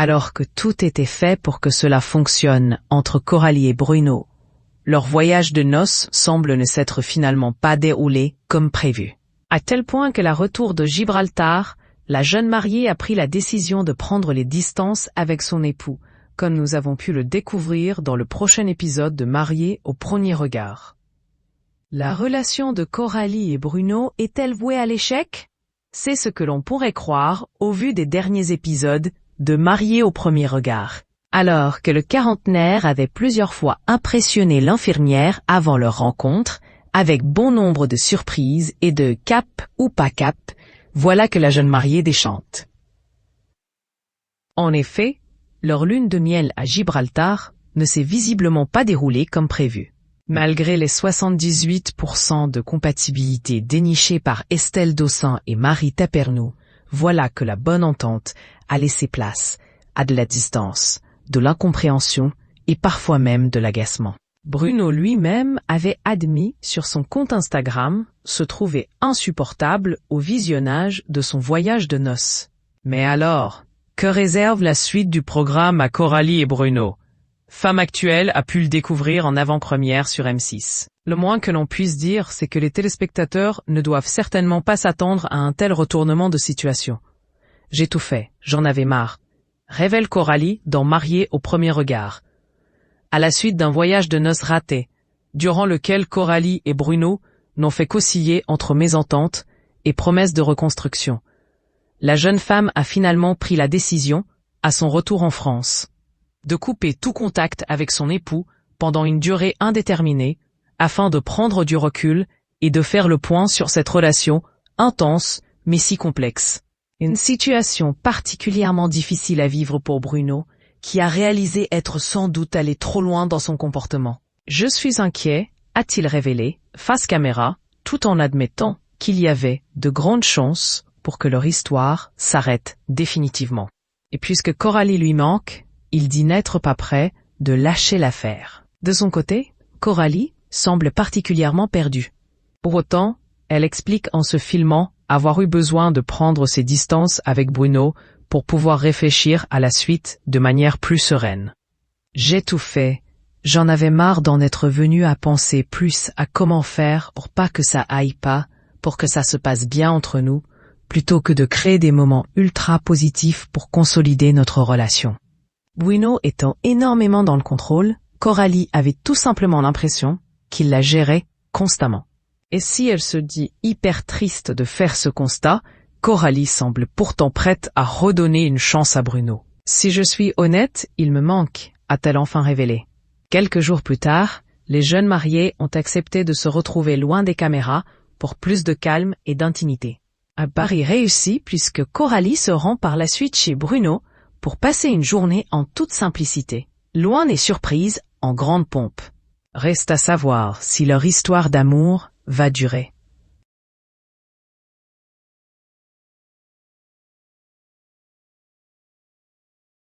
alors que tout était fait pour que cela fonctionne entre Coralie et Bruno. Leur voyage de noces semble ne s'être finalement pas déroulé comme prévu. À tel point qu'à la retour de Gibraltar, la jeune mariée a pris la décision de prendre les distances avec son époux, comme nous avons pu le découvrir dans le prochain épisode de Mariés au premier regard. La relation de Coralie et Bruno est-elle vouée à l'échec? C'est ce que l'on pourrait croire au vu des derniers épisodes de Mariés au premier regard. Alors que le quarantenaire avait plusieurs fois impressionné l'infirmière avant leur rencontre, avec bon nombre de surprises et de cap ou pas cap, voilà que la jeune mariée déchante. En effet, leur lune de miel à Gibraltar ne s'est visiblement pas déroulée comme prévu. Malgré les 78% de compatibilité dénichés par Estelle Dossin et Marie Tapernou, voilà que la bonne entente a laissé place à de la distance, de l'incompréhension et parfois même de l'agacement. Bruno lui-même avait admis sur son compte Instagram se trouver insupportable au visionnage de son voyage de noces. Mais alors, que réserve la suite du programme à Coralie et Bruno? Femme Actuelle a pu le découvrir en avant-première sur M6. Le moins que l'on puisse dire, c'est que les téléspectateurs ne doivent certainement pas s'attendre à un tel retournement de situation. J'ai tout fait, j'en avais marre. Révèle Coralie dans Mariés au premier regard. À la suite d'un voyage de noces raté, durant lequel Coralie et Bruno n'ont fait qu'osciller entre mésentente et promesses de reconstruction. La jeune femme a finalement pris la décision, à son retour en France, de couper tout contact avec son époux pendant une durée indéterminée, afin de prendre du recul et de faire le point sur cette relation intense mais si complexe. Une situation particulièrement difficile à vivre pour Bruno, qui a réalisé être sans doute allé trop loin dans son comportement. Je suis inquiet, a-t-il révélé, face caméra, tout en admettant qu'il y avait de grandes chances pour que leur histoire s'arrête définitivement. Et puisque Coralie lui manque, il dit n'être pas prêt de lâcher l'affaire. De son côté, Coralie semble particulièrement perdue. Pour autant, elle explique en se filmant avoir eu besoin de prendre ses distances avec Bruno pour pouvoir réfléchir à la suite de manière plus sereine. J'ai tout fait, j'en avais marre d'en être venu à penser plus à comment faire pour pas que ça aille pas, pour que ça se passe bien entre nous, plutôt que de créer des moments ultra positifs pour consolider notre relation. Bruno étant énormément dans le contrôle, Coralie avait tout simplement l'impression qu'il la gérait constamment. Et si elle se dit hyper triste de faire ce constat, Coralie semble pourtant prête à redonner une chance à Bruno. Si je suis honnête, il me manque, a-t-elle enfin révélé. Quelques jours plus tard, les jeunes mariés ont accepté de se retrouver loin des caméras pour plus de calme et d'intimité. Un pari réussi puisque Coralie se rend par la suite chez Bruno pour passer une journée en toute simplicité, loin des surprises en grande pompe. Reste à savoir si leur histoire d'amour va durer.